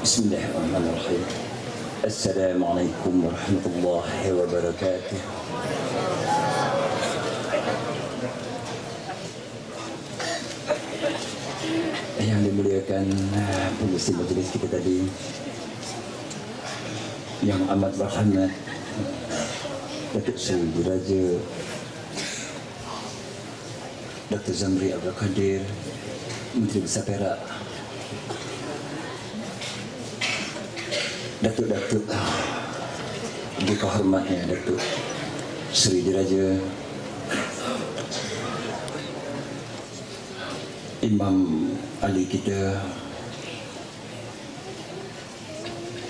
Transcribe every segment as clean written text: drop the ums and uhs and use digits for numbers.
Bismillahirrahmanirrahim. Assalamualaikum warahmatullahi wabarakatuh. Yang dimuliakan pengisi majelis kita tadi, yang amat berhormat Datuk Seri Diraja Dr. Zamri Abdul Qadir, Menteri Besar Perak, Datuk-datuk dikehormatnya Datuk Seri Diraja Imam Ali kita,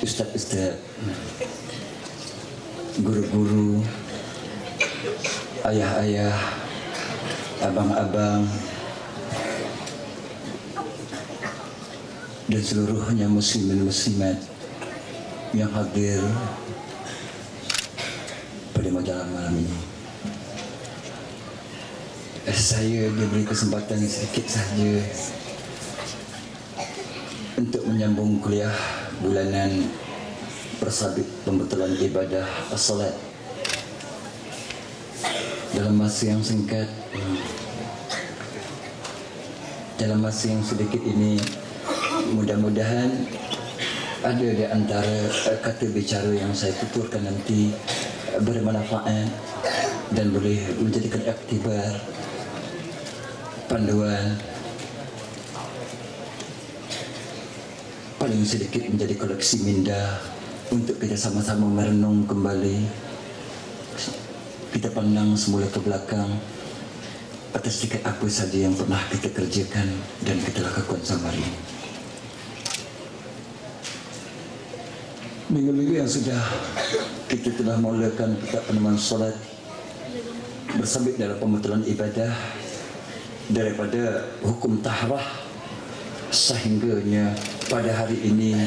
Ustaz-Ustaz, guru-guru, ayah-ayah, abang-abang, dan seluruhnya muslimin muslimat yang hadir pada malam ini. Saya diberi kesempatan sedikit sahaja untuk menyambung kuliah bulanan persabit pembetulan ibadah as-salat dalam masa yang singkat. Dalam masa yang sedikit ini, mudah-mudahan ada di antara kata bicara yang saya tuturkan nanti bermanfaat dan boleh menjadikan iktibar, panduan, paling sedikit menjadi koleksi minda untuk kita sama-sama merenung kembali. Kita pandang semula ke belakang atas tiket apa saja yang pernah kita kerjakan dan kita lakukan sama hari ini. Minggu-minggu yang sudah kita telah mulakan kitab peneman solat bersabit dalam pembetulan ibadah daripada hukum tahrah sehingganya pada hari ini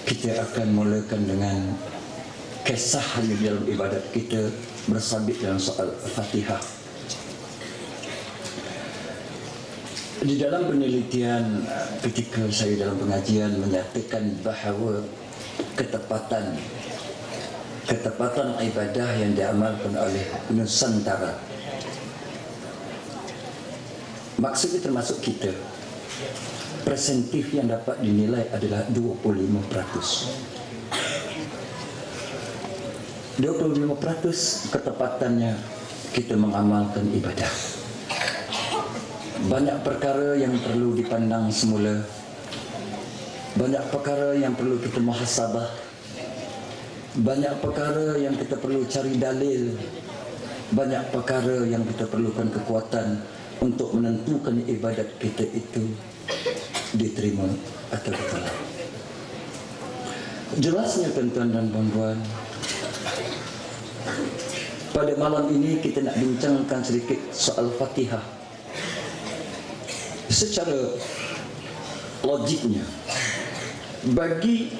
kita akan mulakan dengan kisah di dalam ibadat kita bersabit dalam soal Fatihah. Di dalam penelitian ketika saya dalam pengajian menyatakan bahawa ketepatan ibadah yang diamalkan oleh Nusantara, maksudnya termasuk kita, presentif yang dapat dinilai adalah 25%. 25% ketepatannya kita mengamalkan ibadah. Banyak perkara yang perlu dipandang semula, banyak perkara yang perlu kita muhasabah, banyak perkara yang kita perlu cari dalil, banyak perkara yang kita perlukan kekuatan untuk menentukan ibadat kita itu diterima atau ditolak. Jelasnya tuan-tuan dan puan-puan, pada malam ini kita nak bincangkan sedikit soal Fatihah. Secara logiknya, bagi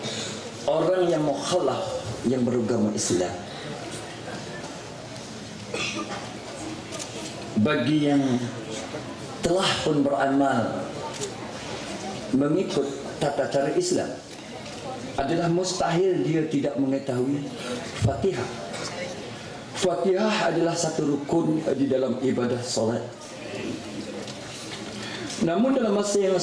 orang yang mukhalaf, yang beragama Islam, bagi yang telah pun beramal mengikut tata cara Islam, adalah mustahil dia tidak mengetahui Fatihah. Fatihah adalah satu rukun di dalam ibadah solat. Namun dalam masa yang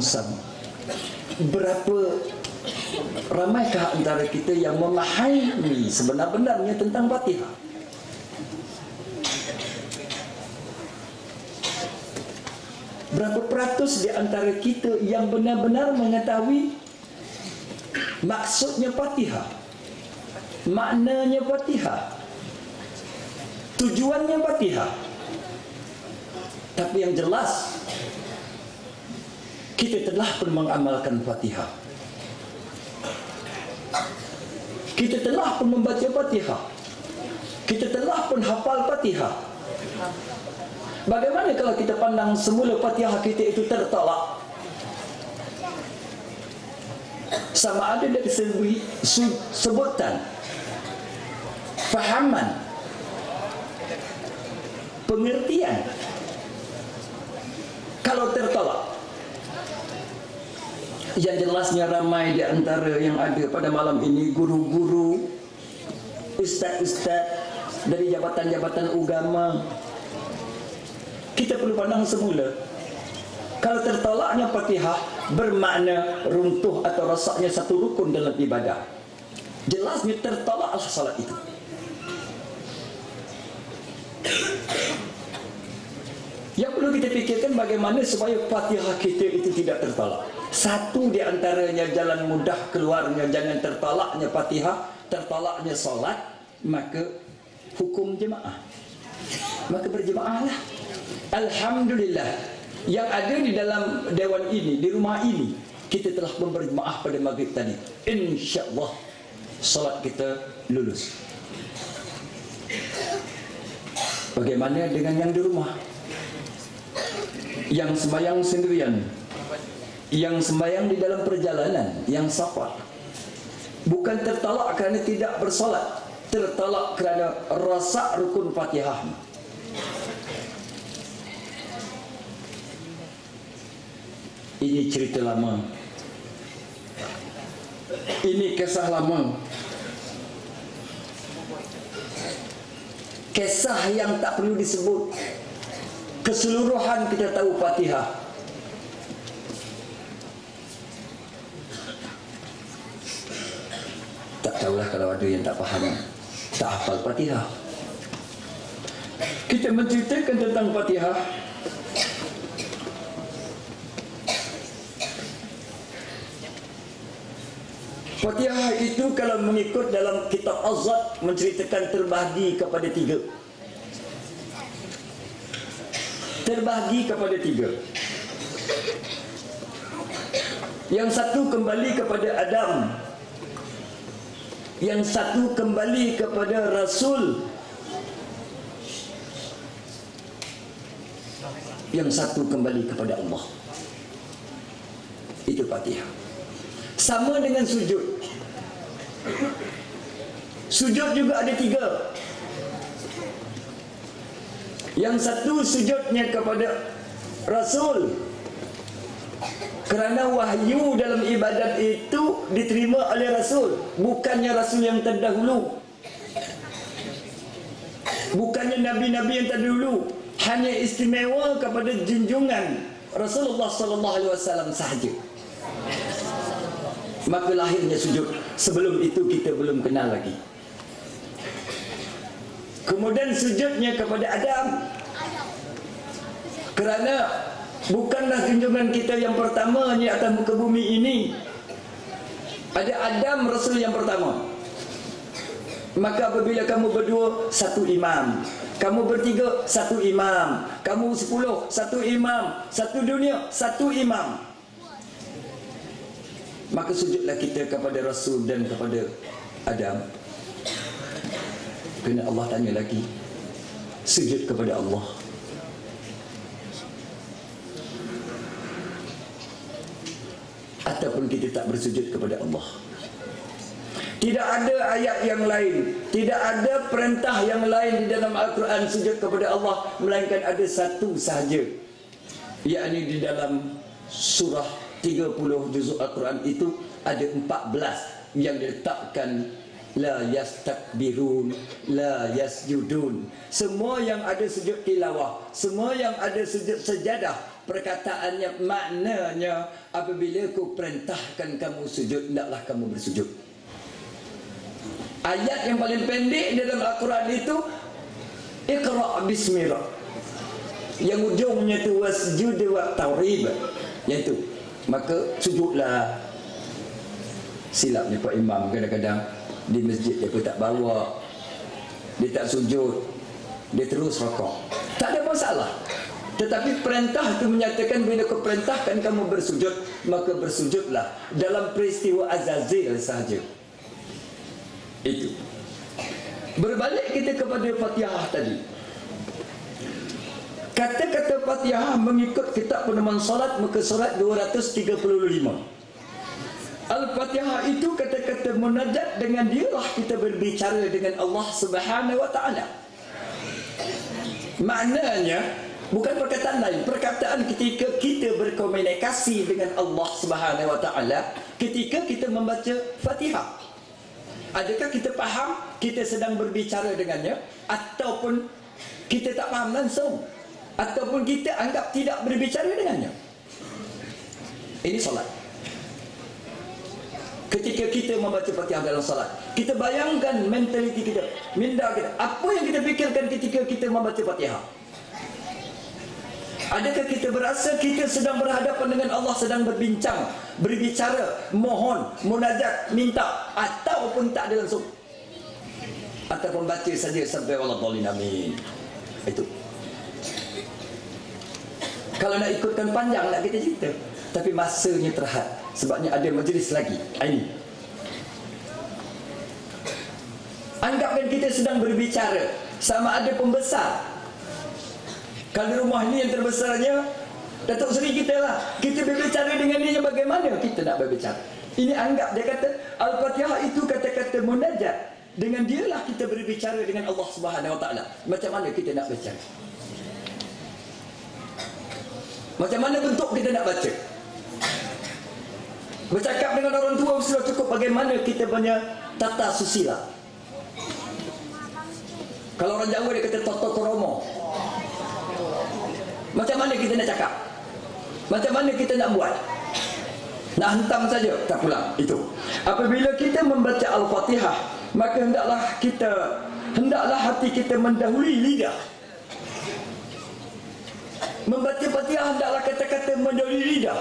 sama, berapa ramaikah antara kita yang memahami sebenar-benarnya tentang Fatihah? Berapa peratus di antara kita yang benar-benar mengetahui maksudnya Fatihah, maknanya Fatihah, tujuannya Fatihah? Tapi yang jelas, kita telah pun mengamalkan Fatihah, kita telah pun membaca Fatihah, kita telah pun hafal Fatihah. Bagaimana kalau kita pandang semula Fatihah kita itu tertolak? Sama ada dari segi sebutan, fahaman, pengertian, Kalau tertolak, yang jelasnya ramai di antara yang ada pada malam ini guru-guru, ustaz-ustaz dari jabatan-jabatan agama. Kita perlu pandang semula. Kalau tertolaknya Fatihah bermakna runtuh atau rosaknya satu rukun dalam ibadah. Jelasnya tertolaklah salat itu. Yang perlu kita fikirkan bagaimana supaya Fatihah kita itu tidak tertolak. Satu di antaranya jalan mudah keluarnya jangan tertolaknya Fatihah, tertolaknya solat, maka hukum jemaah. Maka berjemaahlah. Alhamdulillah, yang ada di dalam dewan ini, di rumah ini, kita telah berjemaah pada maghrib tadi. InsyaAllah solat kita lulus. Bagaimana dengan yang di rumah? Yang sembahyang sendirian, yang sembahyang di dalam perjalanan, yang safar. Bukan tertolak kerana tidak bersolat, tertolak kerana rosak rukun Fatihah. Ini cerita lama. Ini kisah lama. Kisah yang tak perlu disebut. Keseluruhan kita tahu Fatihah. Tak tahulah kalau ada yang tak faham, tak hafal Fatihah. Kita menceritakan tentang Fatihah. Fatihah itu kalau mengikut dalam kitab Az-Zat menceritakan terbahagi kepada tiga. Terbahagi kepada tiga. Yang satu kembali kepada Adam, yang satu kembali kepada Rasul, yang satu kembali kepada Allah. Itu Fatihah. Sama dengan sujud. Sujud juga ada tiga. Yang satu sujudnya kepada Rasul, kerana wahyu dalam ibadat itu diterima oleh Rasul, bukannya Rasul yang terdahulu, bukannya Nabi-Nabi yang terdahulu. Hanya istimewa kepada junjungan Rasulullah SAW sahaja. Maka lahirnya sujud. Sebelum itu kita belum kenal lagi. Kemudian sujudnya kepada Adam, kerana bukanlah junjungan kita yang pertama di atas muka bumi ini. Ada Adam, Rasul yang pertama. Maka apabila kamu berdua, satu imam. Kamu bertiga, satu imam. Kamu 10, satu imam. Satu dunia, satu imam. Maka sujudlah kita kepada Rasul dan kepada Adam. Kerana Allah tanya lagi, sujud kepada Allah. Ataupun kita tak bersujud kepada Allah. Tidak ada ayat yang lain, tidak ada perintah yang lain di dalam Al-Quran sujud kepada Allah, melainkan ada satu sahaja, yakni di dalam surah 30 juzuk Al-Quran itu ada 14 yang diletakkan la yastakbirun, la yasjudun. Semua yang ada sujud tilawah, semua yang ada sujud sejadah, perkataannya, maknanya apabila aku perintahkan kamu sujud, hendaklah kamu bersujud. Ayat yang paling pendek dalam Al-Quran itu Iqra' bismi rabbik, yang ujungnya itu wasjud wa tawrib, iaitu maka sujudlah. Silapnya Pak Imam kadang-kadang di masjid dia pun tak bawa, dia tak sujud, dia terus rokok. Tak ada masalah. Tetapi perintah itu menyatakan bila kau perintahkan kamu bersujud, maka bersujudlah dalam peristiwa azazil sahaja. Itu. Berbalik kita kepada Fatihah tadi. Kata-kata Fatihah mengikut kitab pedoman solat muka surat 235. Al-Fatihah itu kata-kata munajat, dengan dialah kita berbicara dengan Allah Subhanahu wa taala. Maknanya Bukan perkataan lain, perkataan ketika kita berkomunikasi dengan Allah Subhanahu wa taala ketika kita membaca Fatihah. Adakah kita faham kita sedang berbicara dengannya, ataupun kita tak faham langsung, ataupun kita anggap tidak berbicara dengannya? Ini solat. Ketika kita membaca Fatihah dalam solat, kita bayangkan mentaliti kita, minda kita, apa yang kita fikirkan ketika kita membaca Fatihah? Adakah kita berasa kita sedang berhadapan dengan Allah, sedang berbincang, berbicara, mohon, munajat, minta, ataupun tak ada langsung, ataupun baca saja sampai waladhdallin, amin? Itu. Kalau nak ikutkan panjang nak kita cerita, tapi masanya terhad, sebabnya ada majlis lagi. Ini anggapkan kita sedang berbicara, sama ada pembesar. Kalau rumah ni yang terbesarnya Datuk Seri kita lah, kita berbicara dengan dia bagaimana kita nak berbicara. Ini anggap dia kata Al-Fatihah itu kata-kata munajat. Dengan dialah kita berbicara dengan Allah Subhanahu wa taala. Macam mana kita nak bicara? Macam mana bentuk kita nak baca? Bercakap dengan orang tua sudah cukup, bagaimana kita punya tata susila? Kalau orang Jawa dia kata toto kromo. Macam mana kita nak cakap? Macam mana kita nak buat? Nak hentam saja, tak pulang. Itu. Apabila kita membaca Al-Fatihah, maka hendaklah hati kita mendahului lidah. Membaca Fatihah hendaklah kata-kata mendahului lidah.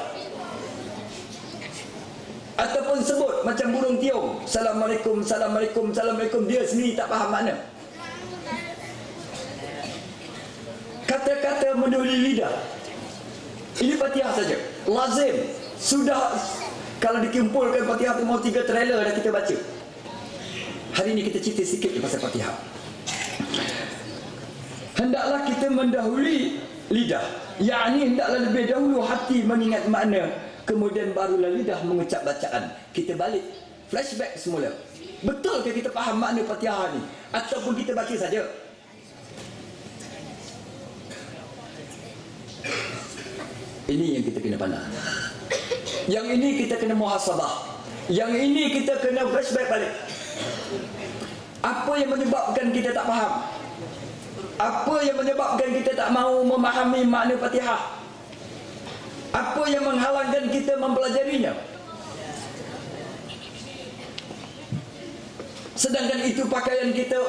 Ataupun sebut macam burung tiung, Assalamualaikum, Assalamualaikum, Assalamualaikum, dia sendiri tak faham makna. Kata-kata mendahului lidah. Ini Fatihah saja. Lazim. Sudah, kalau dikumpulkan Fatihah tu mau 3 trailer dah kita baca. Hari ini kita cerita sikit pasal Fatihah. Hendaklah kita mendahului lidah. Yakni hendaklah lebih dahulu hati mengingat makna, kemudian barulah lidah mengucap bacaan. Kita balik, flashback semula. Betul ke kita faham makna Fatihah ni? Ataupun kita baca saja? Ini yang kita kena pandang. Yang ini kita kena muhasabah. Yang ini kita kena flashback balik. Apa yang menyebabkan kita tak faham? Apa yang menyebabkan kita tak mahu memahami makna Fatihah? Apa yang menghalangkan kita mempelajarinya? Sedangkan itu pakaian kita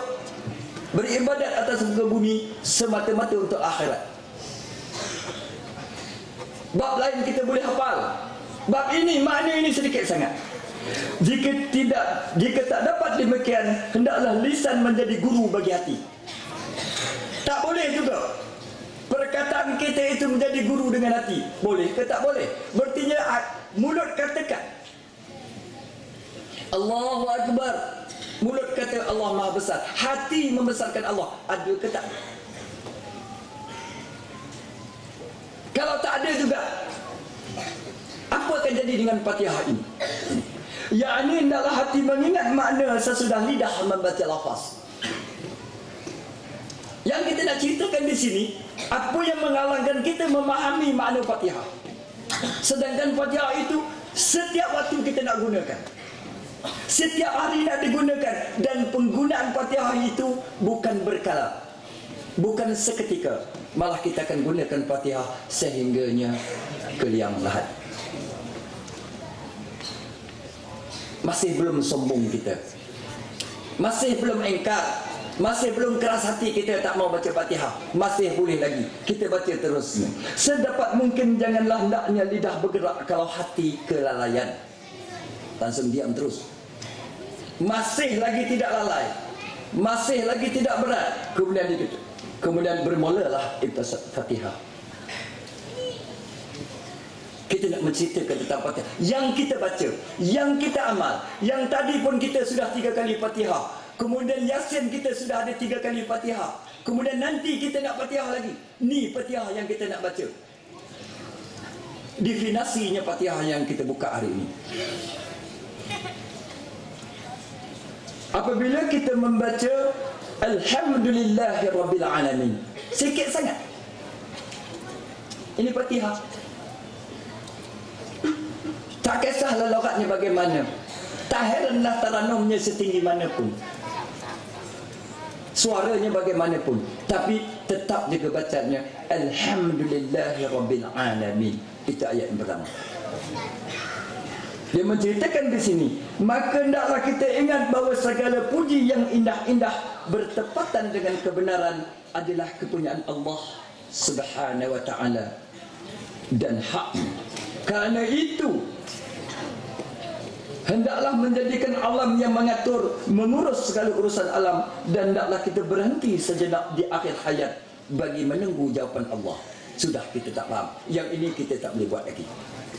beribadat atas muka bumi semata-mata untuk akhirat. Bab lain kita boleh hafal, bab ini makna ini sedikit sangat. Jika tak dapat demikian, hendaklah lisan menjadi guru bagi hati. Tak boleh juga perkataan kita itu menjadi guru dengan hati. Boleh ke tak boleh? Berartinya mulut katakan Allahu Akbar, mulut kata Allah Maha Besar, hati membesarkan Allah. Ada ke tak? Kalau tak ada juga, apa akan jadi dengan Fatihah ini? Yakni hendaklah hati mengingat makna sesudah lidah membaca lafaz. Yang kita nak ceritakan di sini, apa yang menghalangkan kita memahami makna Fatihah. Sedangkan Fatihah itu setiap waktu kita nak gunakan, setiap hari nak digunakan. Dan penggunaan Fatihah itu bukan berkala, bukan seketika. Malah kita akan gunakan Fatihah sehingganya ke liang lahat. Masih belum sombong kita, masih belum engkar, masih belum keras hati kita tak mau baca Fatihah, masih boleh lagi kita baca terus. Sedapat mungkin janganlah hendaknya lidah bergerak kalau hati kelalaian. Langsung diam terus. Masih lagi tidak lalai, masih lagi tidak berat, kemudian bermulalah Fatihah. Kita nak menceritakan tentang Fatihah yang kita baca, yang kita amal. Yang tadi pun kita sudah 3 kali Fatihah, kemudian Yasin kita sudah ada 3 kali Fatihah, kemudian nanti kita nak Fatihah lagi. Ni Fatihah yang kita nak baca. Definisinya Fatihah yang kita buka hari ini. Apabila kita membaca Alhamdulillahirabbil alamin, sikit sangat. Ini Fatihah. Tak kisahlah logatnya bagaimana, tak heranlah taranumnya setinggi manapun, suaranya bagaimanapun, tapi tetap juga bacanya Alhamdulillahirabbil alamin. Itu ayat yang pertama. Dia menceritakan di sini, maka hendaklah kita ingat bahawa segala puji yang indah-indah bertepatan dengan kebenaran adalah kepunyaan Allah Subhanahu wa taala dan haknya. Karena itu hendaklah menjadikan alam yang mengatur, mengurus segala urusan alam, dan hendaklah kita berhenti sejenak di akhir hayat bagi menunggu jawapan Allah. Sudah kita tak faham, yang ini kita tak boleh buat lagi.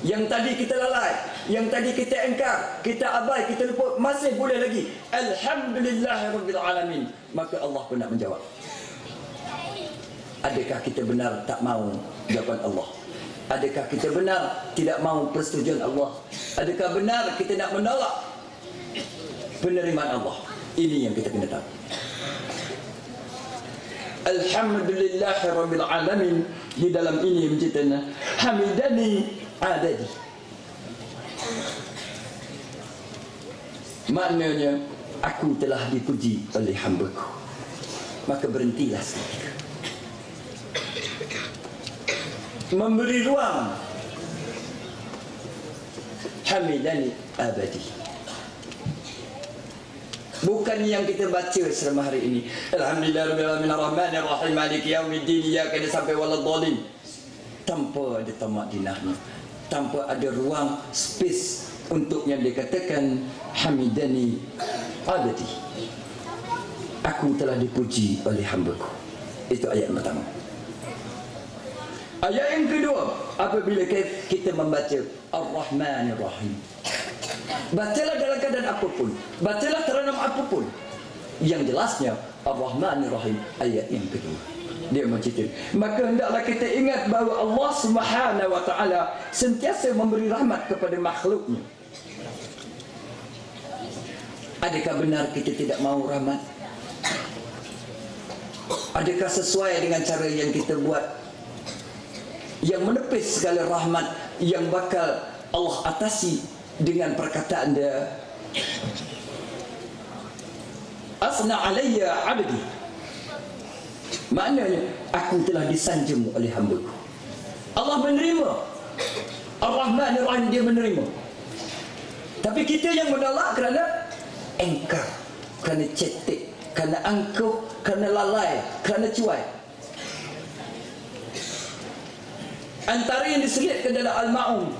Yang tadi kita lalai, yang tadi kita engkar, kita abai, kita lupa, masih boleh lagi. Alhamdulillahirabbil alamin. Maka Allah pun nak menjawab. Adakah kita benar tak mau jawapan Allah? Adakah kita benar tidak mau persetujuan Allah? Adakah benar kita nak menolak penerimaan Allah? Ini yang kita kena tahu. Alhamdulillahirabbil alamin. Di dalam ini menceritakan hamidani adadi. Maknanya aku telah dipuji oleh hamba-Ku. Maka berhentilah seketika. Memberi ruang. Hamidani abadi. Bukan yang kita baca selama hari ini. Alhamdulillahirabbil alamin arrahmanir rahim maliki yaumiddin iyyaka na'budu sampai waladhdallin. Tanpa ada tamak dinahnya, tanpa ada ruang space untuk yang dikatakan hamidani abadi. Aku telah dipuji oleh hamba-Ku. Itu ayat pertama. Ayat yang kedua, apabila kita membaca Ar-Rahmanir Rahim, bacalah dalam keadaan apapun, bacalah teranum apapun, yang jelasnya Ar-Rahmanir Rahim. Ayat yang kedua dia menceritakan, maka hendaklah kita ingat bahawa Allah Subhanahu wa taala sentiasa memberi rahmat kepada makhluknya. Adakah benar kita tidak mahu rahmat? Adakah sesuai dengan cara yang kita buat yang menepis segala rahmat yang bakal Allah atasi dengan perkataan dia, asna alayya abdi? Maknanya aku telah disanjung oleh hamba-Ku. Allah menerima. Ar-Rahman Ar-Rahim, dia menerima. Tapi kita yang menolak kerana engkar, kerana cetek, kerana angkuh, kerana lalai, kerana cuai. Antara yang diselitkan dalam Al-Ma'un,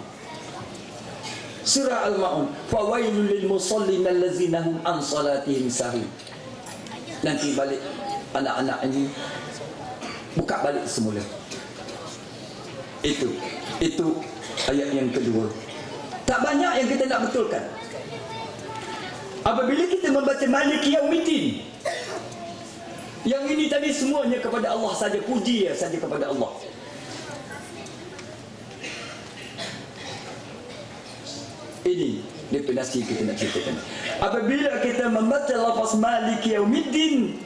surah Al-Ma'un, fawailul lil musallin allazina hum an salatihim sahun. Nanti balik anak-anak ini buka balik semula. Itu ayat yang kedua. Tak banyak yang kita nak betulkan. Apabila kita membaca Maliki Yaumiddin, yang ini tadi semuanya kepada Allah saja, puji saja kepada Allah. Ini definisi kita nak ceritakan. Apabila kita membaca lafaz Maliki Yaumiddin,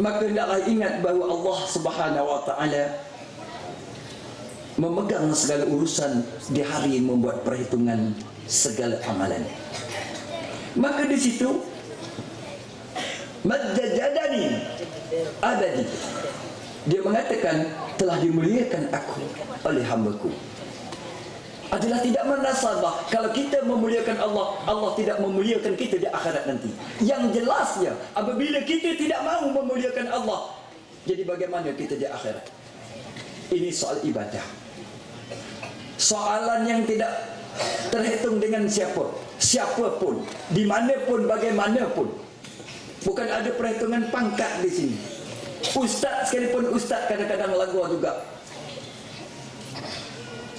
maka hendaklah ingat bahawa Allah Subhanahu wa taala memegang segala urusan di hari membuat perhitungan segala amalan. Maka di situ majjadani abadi, dia mengatakan telah dimuliakan aku oleh hamba-Ku. Adalah tidak menasabah kalau kita memuliakan Allah, Allah tidak memuliakan kita di akhirat nanti. Yang jelasnya apabila kita tidak mahu memuliakan Allah, jadi bagaimana kita di akhirat? Ini soal ibadah, soalan yang tidak terhitung dengan siapapun, dimanapun, bagaimanapun. Bukan ada perhitungan pangkat di sini. Ustaz sekalipun ustaz kadang-kadang lagu juga.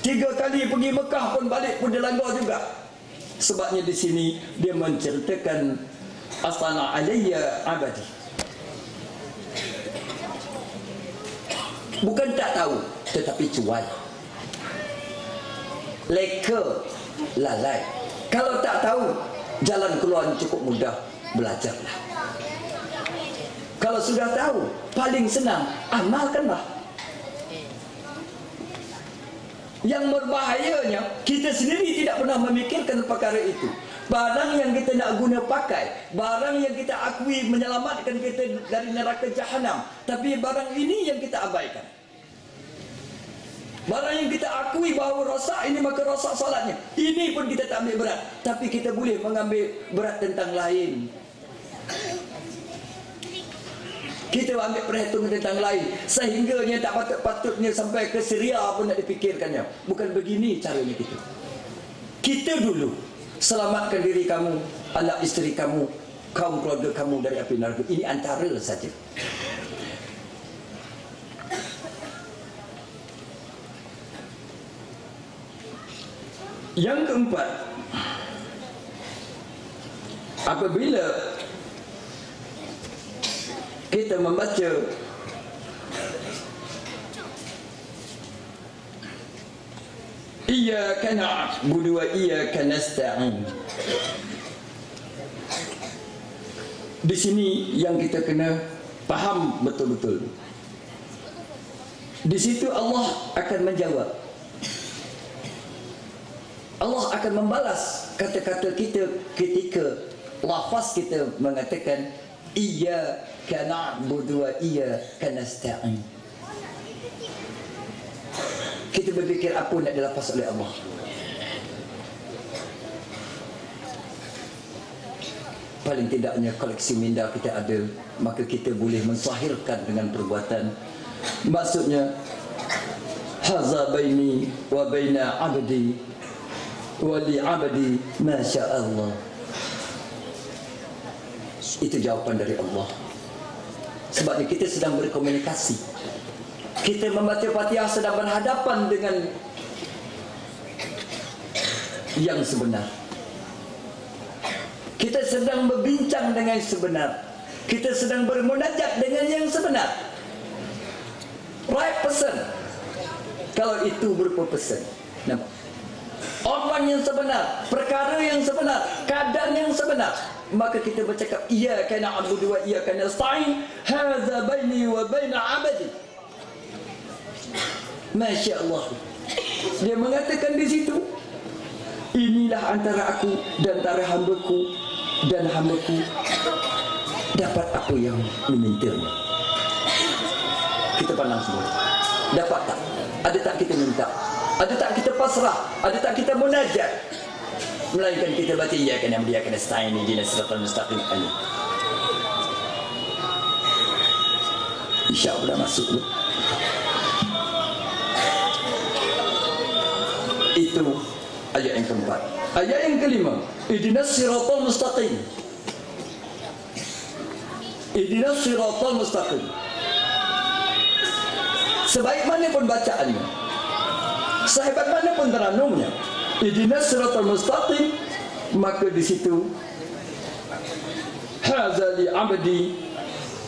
3 kali pergi Mekah pun balik pun dia langgar juga. Sebabnya di sini dia menceritakan asana alayya abadi. Bukan tak tahu, tetapi cuai, leka, lalai. Kalau tak tahu, jalan keluar cukup mudah, belajarlah. Kalau sudah tahu, paling senang, amalkanlah. Yang berbahayanya, kita sendiri tidak pernah memikirkan perkara itu. Barang yang kita nak guna pakai, barang yang kita akui menyelamatkan kita dari neraka jahanam, tapi barang ini yang kita abaikan. Barang yang kita akui bahawa rosak ini, maka rosak solatnya, ini pun kita tak ambil berat. Tapi kita boleh mengambil berat tentang lain. Kita ambil perhitungan tentang lain, sehingganya tak patutnya sampai ke Syria pun nak dipikirkannya. Bukan begini caranya kita. Kita dulu selamatkan diri kamu, anak isteri kamu, kaum keluarga kamu dari api neraka. Ini antara saja. Yang keempat, apabila kita membaca iyyaka na'budu wa iyyaka nasta'in, di sini yang kita kena faham betul-betul. Di situ Allah akan menjawab. Allah akan membalas kata-kata kita ketika lafaz kita mengatakan iyyaka na'budu wa iyyaka nasta'in. Kita berfikir apa nak dilafaz oleh Allah. Paling tidaknya koleksi minda kita ada, maka kita boleh mensahirkan dengan perbuatan. Maksudnya haza baini wa baina 'abdi wa li 'abdi ma syaa Allah. Itu jawapan dari Allah. Sebabnya kita sedang berkomunikasi. Kita membaca Fatihah sedang berhadapan dengan yang sebenar. Kita sedang berbincang dengan yang sebenar. Kita sedang bermunajat dengan yang sebenar. Right person. Kalau itu berupa pesan. Nampak? Orang yang sebenar, perkara yang sebenar, keadaan yang sebenar, maka kita bercakap iyyaka na'budu wa iyyaka nasta'in, hadza baini wa baina 'abdi. Masya-Allah. Dia mengatakan di situ, inilah antara aku dan antara hamba-Ku, dan hamba-Ku dapat apa yang dimintanya. Kita pandang semua. Dapat tak? Ada tak kita minta? Ada tak kita pasrah? Ada tak kita munajat? Melainkan kita baca iyyaka na'budu wa iyyaka nasta'in ihdinas siratal mustaqim. Insya-Allah masuk. Itu ayat yang keempat. Ayat yang kelima, ihdinas siratal mustaqim. Ihdinas siratal mustaqim. Sebaik mana pun bacaannya, sehebat mana pun teranumnya, ihdinas siratal mustaqim, maka di situ hadza li 'abdi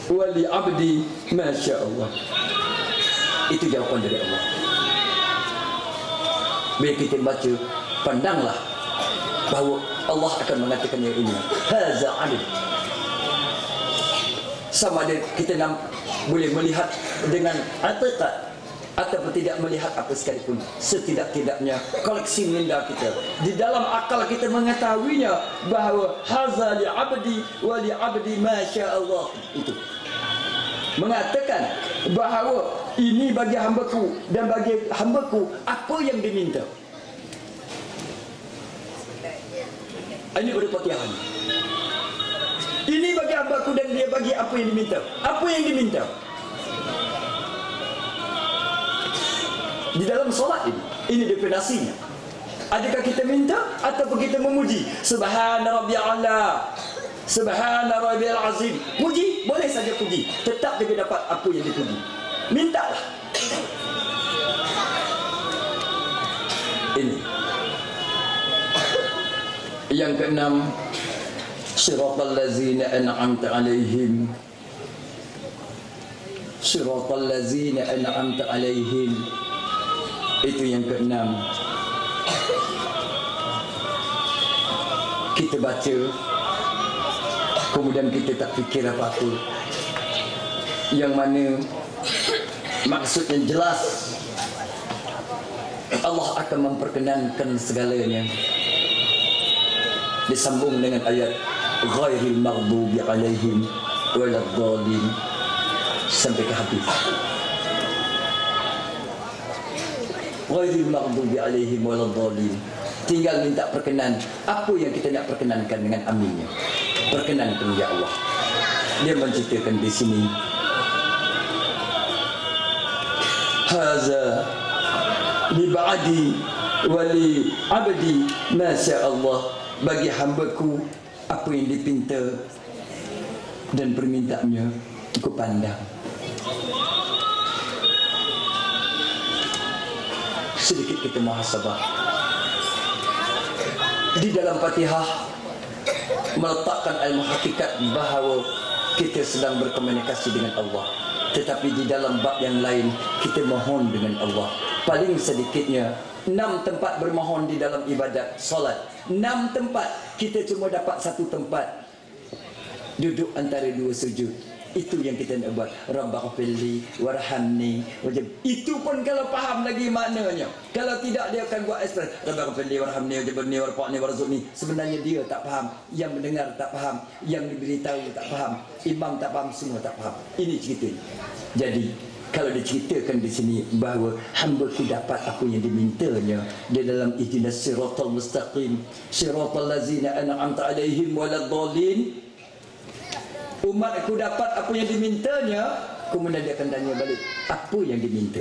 wa li 'abdi ma syaa Allah. Itu jawapan dari Allah. Bila kita baca, pandanglah bahawa Allah akan mengatakan yang ini, hadza 'adl. Sama ada kita boleh melihat dengan hatikat ataupun tidak melihat apa sekalipun, setidak-tidaknya koleksi minda kita, di dalam akal kita mengetahuinya bahawa hadza li 'abdi wa li 'abdi ma syaa Allah. Itu mengatakan bahawa ini bagi hamba-Ku dan bagi hamba-Ku apa yang diminta. Ini berupa Fatihah. Ini bagi hamba-Ku dan dia bagi apa yang diminta. Apa yang diminta? Di dalam solat ini definisinya. Adakah kita minta ataupun kita memuji? Subhana rabbiyal a'la, subhana rabbiyal azim. Puji, boleh saja puji, tetap dia dapat apa yang dipuji. Mintalah. Ini yang keenam, siratal ladzina an'amta 'alaihim. Siratal ladzina an'amta 'alaihim. Itu yang keenam. Kita baca, kemudian kita tak fikir apa-apa, yang mana maksudnya jelas. Allah Allah akan memperkenankan segalanya. Disambung dengan ayat ghairil maghdubi alaihim waladdallin sampai ke habis. Ghairil maghdubi alaihim waladdallin. Tinggal minta perkenan. Apa yang kita nak perkenankan dengan aminnya? Perkenankan ya Allah. Dia menceritakan di sini. Haza li ba'di wa li 'abdi ma syaa Allah. Bagi hambaku apa yang dipinta dan permintaannya aku pandang. Sedikit kita muhasabah. Di dalam Fatihah meletakkan ilmu hakikat bahawa kita sedang berkomunikasi dengan Allah. Tetapi di dalam bab yang lain kita mohon dengan Allah. Paling sedikitnya 6 tempat bermohon di dalam ibadat solat. 6 tempat. Kita cuma dapat 1 tempat duduk antara 2 sujud. Itu yang kita nak buat. Rabbaghfirli warhamni wajib. Itu pun kalau faham lagi maknanya. Kalau tidak dia akan buat ekspres. Rabbaghfirli warhamni wajibni warfa'ni warzuqni. Sebenarnya dia tak faham. Yang mendengar tak faham. Yang diberitahu tak faham. Imam tak faham. Semua tak faham. Ini cerita. Jadi kalau diceritakan di sini bahawa hamba-Ku dapat apa yang dimintanya di dalam ihdinas siratal mustaqim siratal ladzina an'amta alaihim waladdallin. Umat-Ku dapat apa yang dimintanya, kemudian dia akan tanya balik, apa yang diminta?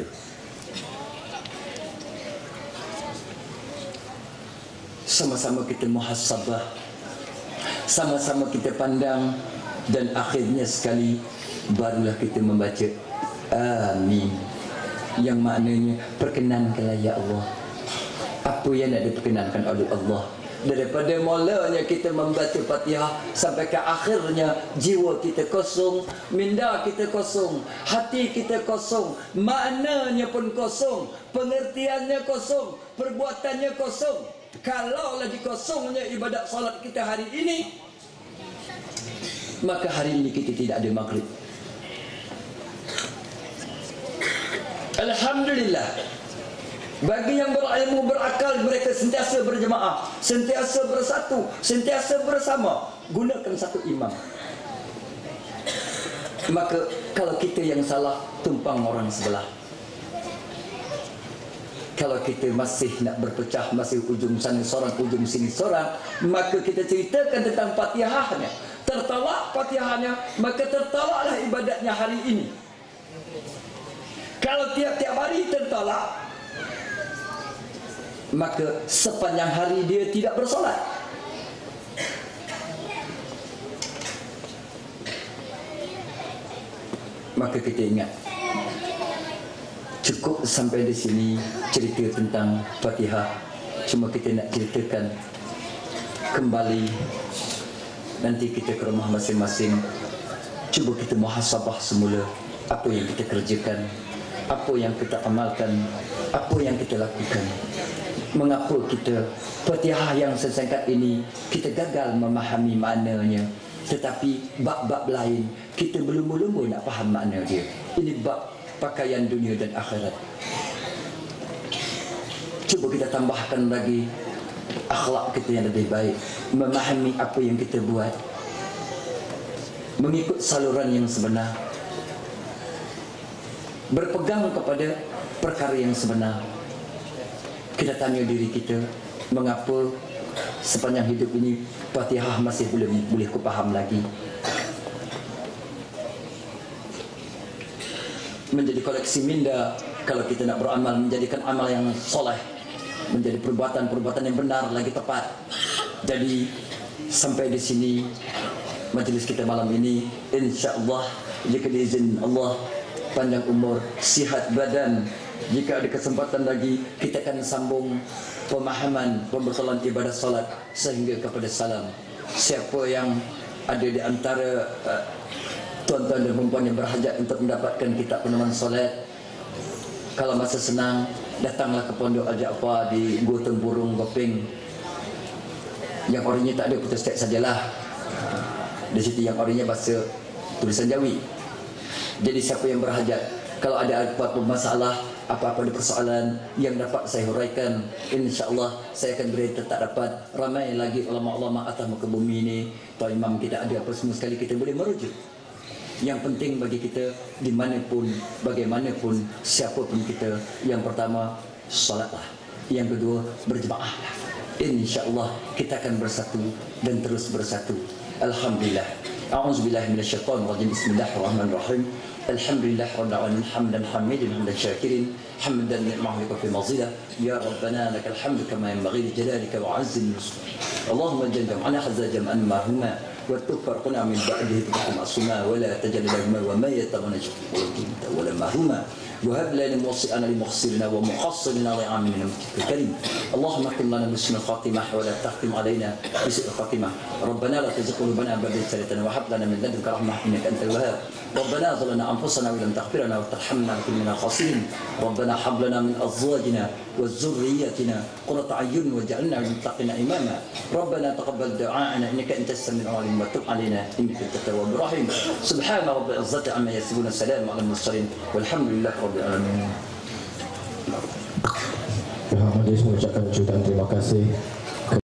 Sama-sama kita muhasabah, sama-sama kita pandang, dan akhirnya sekali barulah kita membaca amin, yang maknanya perkenankanlah ya Allah apa yang nak diperkenankan oleh Allah. Daripada mulanya kita membaca Fatihah sampai ke akhirnya jiwa kita kosong, minda kita kosong, hati kita kosong, maknanya pun kosong, pengertiannya kosong, perbuatannya kosong. Kalaulah dikosongnya ibadat salat kita hari ini, maka hari ini kita tidak ada maghrib. Alhamdulillah, bagi yang berilmu berakal, mereka sentiasa berjemaah, sentiasa bersatu, sentiasa bersama, gunakan satu imam. Maka kalau kita yang salah, tumpang orang sebelah. Kalau kita masih nak berpecah, masih ujung sana seorang, ujung sini seorang, maka kita ceritakan tentang Fatihahnya. Tertolak Fatihahnya, maka tertolaklah ibadatnya hari ini. Kalau tiap-tiap hari tertolak, maka sepanjang hari dia tidak bersolat. Maka kita ingat, cukup sampai di sini cerita tentang Fatihah. Cuma kita nak ceritakan kembali. Nanti kita ke rumah masing-masing, cuba kita muhasabah semula apa yang kita kerjakan, apa yang kita amalkan, apa yang kita lakukan. Mengapa kita Fatihah yang sesingkat ini kita gagal memahami maknanya, tetapi bab-bab lain kita belum nak faham makna dia. Ini bab pakaian dunia dan akhirat. Cuba kita tambahkan lagi akhlak kita yang lebih baik, memahami apa yang kita buat, mengikut saluran yang sebenar, berpegang kepada perkara yang sebenar. Kita tanya diri kita, mengapa sepanjang hidup ini Fatihah masih belum boleh kupaham lagi? Menjadi koleksi minda kalau kita nak beramal, menjadikan amal yang soleh, menjadi perbuatan-perbuatan yang benar lagi tepat. Jadi sampai di sini majlis kita malam ini, insya-Allah jika diizin Allah panjang umur, sihat badan. Jika ada kesempatan lagi, kita akan sambung pemahaman pembekalan ibadah salat sehingga kepada salam. Siapa yang ada di antara tuan-tuan dan perempuan yang berhajat untuk mendapatkan kitab peneman salat, kalau masa senang, datanglah ke Pondok Al-Ja'far di Gua Tempurung, Gopeng. Yang orinya tak ada, putus teks sajalah. Di situ yang orinya bahasa tulisan Jawi. Jadi siapa yang berhajat, kalau ada apa-apa masalah, Apa-apa ada persoalan yang dapat saya huraikan, insya-Allah saya akan beri tak dapat. Ramai lagi ulama-ulama atas muka bumi ini. Tuan Imam tidak ada apa semua sekali, kita boleh merujuk. Yang penting bagi kita dimanapun, bagaimanapun, siapapun kita, yang pertama salatlah, yang kedua berjemaah. InsyaAllah kita akan bersatu dan terus bersatu. Alhamdulillah. A'udzubillahi minasyaitonirrajim. Bismillahirrahmanirrahim. Alhamdulillah rabbil alamin hamdan hamidan hamdan syakirin hamdan ni'mahu fi mazidah ya rabbana lakal hamdu kama yanbaghi li jalalika wa 'azzi nusuk. Allahumma jam'ana hazza jam'an mahuma wa tufarqna min ba'dihi ma'suma wa la tajal lahuma wa ma yataghnash wa la mahuma وهب لنا موصئنا لمخسرنا ومقصرنا لعاملنا الكريم. اللهم اكن لنا بحسن الخاتمه ولا تختم علينا بسوء الخاتمه. ربنا لا تزغ قلوبنا بعد إذ هديتنا وهب لنا من لدنك رحمه انك انت الوهاب. ربنا ظلمنا انفسنا ولم تغفر لنا وترحمنا لنكن من الخاسرين. ربنا هب لنا من ازواجنا وذرياتنا قرة اعين واجعلنا للمتقين اماما. ربنا تقبل دعاءنا انك انت السميع العليم وتب علينا انك انت التواب الرحيم. سبحان رب العزه عما يصفون السلام على المرسلين والحمد لله رب العالمين. Pihak majlis mengucapkan jutaan terima kasih